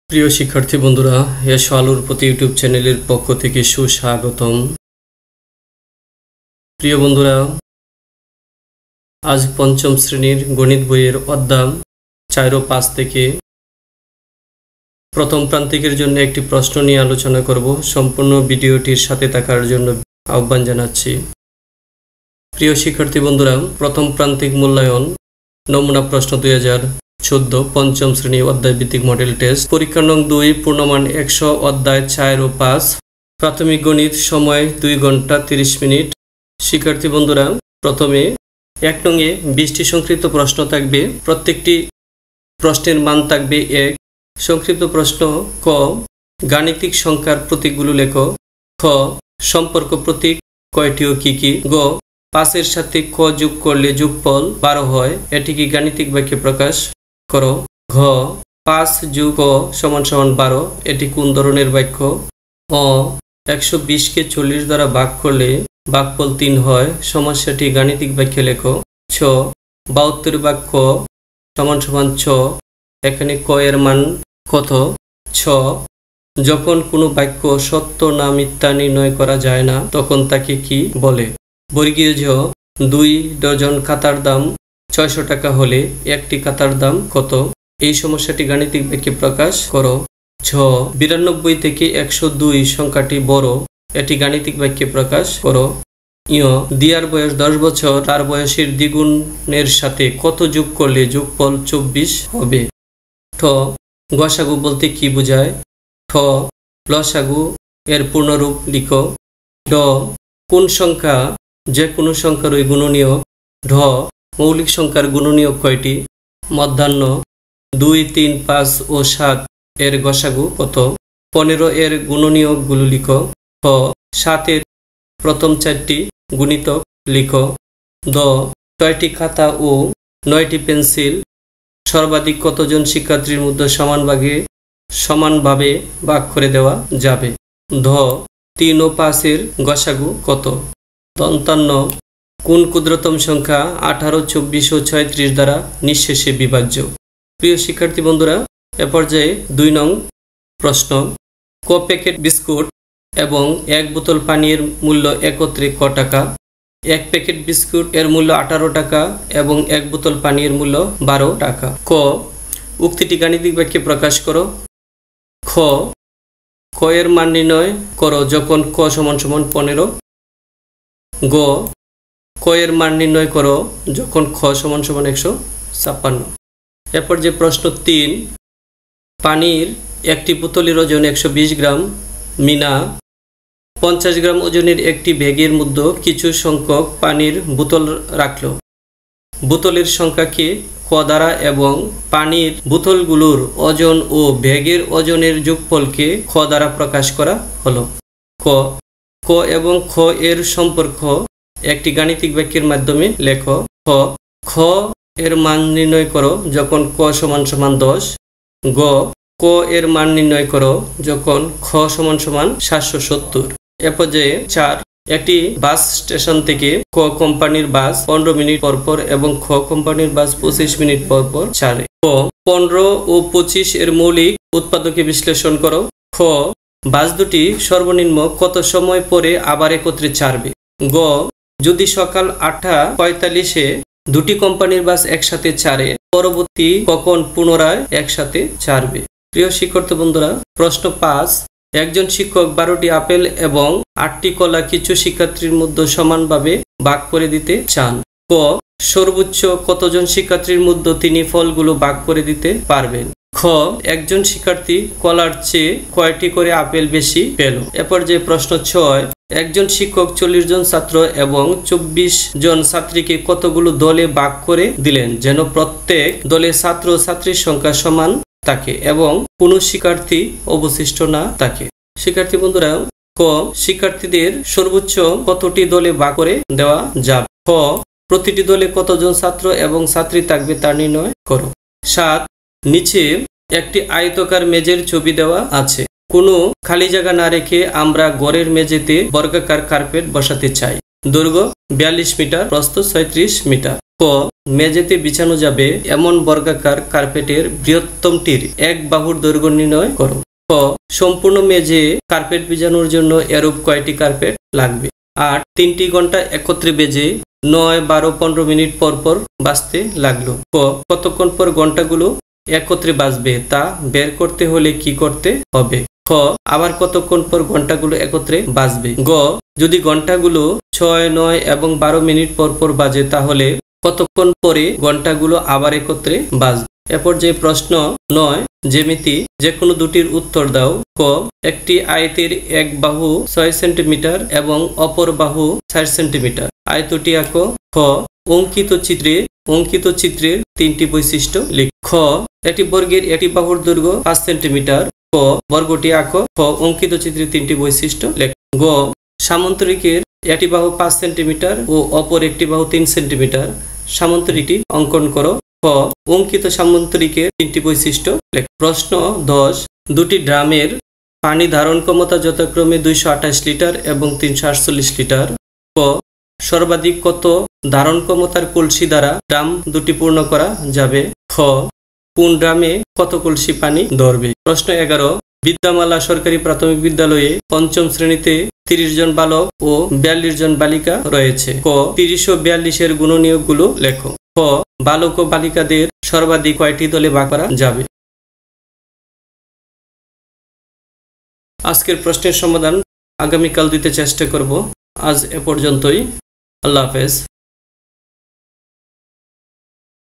প্রিয় শিক্ষার্থী বন্ধুরা, এসো আলোর প্রতি ইউটিউব চ্যানেলের পক্ষ থেকে সুস্বাগতম। প্রিয় বন্ধুরা, আজ পঞ্চম শ্রেণীর গণিত বইয়ের অধ্যায় 4 ও 5 থেকে প্রথম প্রান্তিকের জন্য একটি প্রশ্ন নিয়ে আলোচনা করব। সম্পূর্ণ ভিডিওটির সাথে থাকার জন্য আহ্বান জানাচ্ছি। প্রিয় শিক্ষার্থী বন্ধুরা, প্রথম প্রান্তিক মূল্যায়ন নমুনা প্রশ্ন 2014 পঞ্চম শ্রেণী অধ্যায় ভিত্তিক মডেল টেস্ট, পরীক্ষা নং 2, পূর্ণমান 100, অধ্যায় 4 ও 5, প্রাথমিক গণিত, সময় 2 ঘন্টা 30 মিনিট। শিক্ষার্থী বন্ধুরা, প্রথমে 1 নংয়ে 20টি সংক্ষিপ্ত প্রশ্ন থাকবে। প্রত্যেকটি প্রশ্নের মান থাকবে 1। সংক্ষিপ্ত প্রশ্ন: ক, গাণিতিক সংখ্যার প্রতীকগুলো লেখো। খ, সম্পর্ক প্রতীক কয়টি ও কি কি? গ, 5 এর সাথে ক যোগ করলে যোগফল 12 হয়, এটিকে গাণিতিক বাক্যে প্রকাশ করো। ঘ, 5 যোগ ক সমান সমান 12, এটি কোন ধরনের বাক্য? অ, 120কে 40 দ্বারা ভাগ করলে ভাগফল 3 হয়, সমস্যাটি গাণিতিক বাক্যে লেখো। ছ, 72 ভাগ ক সমান সমান 6, এখানে ক এর মান কত? ছ, যখন কোনো বাক্য সত্য না মিথ্যা নির্ণয় করা যায় না তখন তাকে কি বলে? বর্গীয় ঝ, 2 ডজন খাতার দাম 600 টাকা হলে একটি খাতার দাম কত? এই সমস্যাটি গাণিতিক বাক্যে প্রকাশ করো। ঝ, 92 থেকে 102 সংখ্যাটি বড়, এটি গাণিতিক বাক্যে প্রকাশ করো। ইয়, দিয়ার বয়স 10 বছর, তার বয়সের দ্বিগুণের সাথে কত যোগ করলে যোগফল 24 হবে? ঠ, গসাগু বলতে কি বোঝায়? ঠ, লসাগু এর পূর্ণরূপ লিখো। ড, কোন সংখ্যা যে কোনো সংখ্যারই গুণনীয়ক? ঢ, মৌলিক সংখ্যার গুণনীয়ক কয়টি? মধ্যাহ্ন 2, 3, 5 ও 7 এর গসাগু কত? 15 এর গুণনীয়কগুলো লিখো। খ, 7 এর প্রথম 4টি গুণিতক লিখো। দ, 6টি খাতা ও 9টি পেন্সিল সর্বাধিক কতজন শিক্ষার্থীর মধ্যে সমানভাবে ভাগ করে দেওয়া যাবে? ধ, 3 ও 5 এর গসাগু কত? 53 কোন ক্ষুদ্রতম সংখ্যা 18, 24 ও 36 দ্বারা নিঃশেষে বিভাজ্য? প্রিয় শিক্ষার্থী বন্ধুরা, এ পর্যায়ে 2 নং প্রশ্ন: ক প্যাকেট বিস্কুট এবং 1 বোতল পানির মূল্য একত্রে ক টাকা? 1 প্যাকেট বিস্কুট এর মূল্য 18 টাকা এবং 1 বোতল পানির মূল্য 12 টাকা। ক, উক্তিটি গাণিতিক বাক্যে প্রকাশ করো। খ, ক এর মান নির্ণয় করো যখন ক সমান সমান 15। গ, ক এর মান নির্ণয় করো যখন খ সমান সমান 156। এরপর যে প্রশ্ন 3, পানির একটি বোতলের ওজন 120 গ্রাম। মিনা 50 গ্রাম ওজনের একটি ব্যাগের মধ্যে কিছু সংখ্যক পানির বোতল রাখল। বোতলের সংখ্যাকে ক দ্বারা এবং পানির বোতলগুলোর ওজন ও ব্যাগের ওজনের যোগফলকে খ দ্বারা প্রকাশ করা হলো। ক, ক এবং খ এর সম্পর্ক একটি গাণিতিক বাক্যের মাধ্যমে লেখো। খ, খ এর মান নির্ণয় করো যখন ক সমান সমান 10। গ, ক এর মান নির্ণয় করো যখন খ সমান সমান 770। এ পর্যায়ে 4, একটি বাস স্টেশন থেকে ক কোম্পানির বাস 15 মিনিট পর পর এবং খ কোম্পানির বাস 25 মিনিট পর পর ছাড়ে। ক, 15 ও 25 এর মৌলিক উৎপাদকে বিশ্লেষণ করো। খ, বাস দুটি সর্বনিম্ন কত সময় পরে আবার একত্রে ছাড়বে? গ, যদি সকাল 8:45-এ দুটি কোম্পানির বাস একসাথে ছাড়ে, পরবর্তী কখন পুনরায় একসাথে ছাড়বে? প্রিয় শিক্ষার্থী বন্ধুরা, প্রশ্ন 5, একজন শিক্ষক 12টি আপেল এবং 8টি কলা কিছু শিক্ষার্থীর মধ্যে সমানভাবে ভাগ করে দিতে চান। ক, সর্বোচ্চ কতজন শিক্ষার্থীর মধ্যে তিনি ফলগুলো ভাগ করে দিতে পারবেন? খ, একজন শিক্ষার্থী কলার চেয়ে কয়টি করে আপেল বেশি পেল? এরপর যে প্রশ্ন 6, একজন শিক্ষক 40 জন ছাত্র এবং 24 জন ছাত্রীকে কতগুলো দলে ভাগ করে দিলেন যেন প্রত্যেক দলে ছাত্র ছাত্রীর সংখ্যা সমান থাকে এবং কোনো শিক্ষার্থী অবশিষ্ট না থাকে? শিক্ষার্থী বন্ধুরা, ক, শিক্ষার্থীদের সর্বোচ্চ কতটি দলে ভাগ করে দেওয়া যাবে? খ, প্রতিটি দলে কতজন ছাত্র এবং ছাত্রী থাকবে তা নির্ণয় করো। 7, নিচে একটি আয়তাকার মেজের ছবি দেওয়া আছে। কোনো খালি জায়গা না রেখে আমরা ঘরের মেঝেতে বর্গাকার কার্পেট বসাতে চাই। দৈর্ঘ্য 42 মিটার, প্রস্থ 36 মিটার। ক মেঝেতে বিছানো যাবে এমন বর্গাকার কার্পেটের বৃহত্তমটির এক বাহুর দৈর্ঘ্য নির্ণয় করো। ক সম্পূর্ণ মেঝে কার্পেট বিছানোর জন্য এরূপ কয়টি কার্পেট লাগবে? ৮ 3টি ঘন্টা একত্রে বেজে ৯, ১২, ১৫ মিনিট পর পর বাজতে লাগলো। ক কতক্ষণ পর ঘন্টাগুলো একত্রে বাজবে তা বের করতে হলে কি করতে হবে? খ আবার কতক্ষণ পর ঘন্টাগুলো একত্রে বাজবে? গ যদি ঘন্টাগুলো ৬, ৯ এবং ১২ মিনিট পর পর বাজে তাহলে কতক্ষণ পরে ঘন্টাগুলো আবার একত্রে বাজবে? এ পর্যায়ে প্রশ্ন ৯ জ্যামিতি যে কোনো দুটির উত্তর দাও। ক একটি আয়তের এক বাহু ৬ সেন্টিমিটার এবং অপর বাহু ৪ সেন্টিমিটার। আয়তটি আঁকো। খ অঙ্কিত চিত্রের ৩টি বৈশিষ্ট্য লিখ। খ একটি বর্গের একটি বাহুর দৈর্ঘ্য ৫ সেন্টিমিটার। ক বর্গটি আঁকো। খ অঙ্কিত চিত্রের ৩টি বৈশিষ্ট্য লেখ। গ সামান্তরিকের একটি বাহু ৫ সেন্টিমিটার ও অপর একটি বাহু ৩ সেন্টিমিটার। সামান্তরিকটি অঙ্কন করো। খ অঙ্কিত সামান্তরিকের ৩টি বৈশিষ্ট্য লেখ। প্রশ্ন ১০ দুটি ড্রামের পানি ধারণ ক্ষমতা যথাক্রমে ২২৮ লিটার এবং ৩৪৮ লিটার। ক সর্বাধিক কত ধারণ ক্ষমতার কলসি দ্বারা ড্রাম দুটি পূর্ণ করা যাবে? খ কোন ড্রামে কত কলসি পানি ধরবে? প্রশ্ন ১১ বিদ্যামালা সরকারি প্রাথমিক বিদ্যালয়ে পঞ্চম শ্রেণীতে ৩০ জন বালক ও ৪২ জন বালিকা রয়েছে। ক ৩০ ও ৪২-এর গুণনীয়কগুলো লেখো। খ বালক ও বালিকাদের সর্বাধিক কয়টি দলে ভাগ করা যাবে? আজকের প্রশ্নের সমাধান আগামীকাল দিতে চেষ্টা করব। আজ এ পর্যন্তই। আল্লাহ হাফেজ।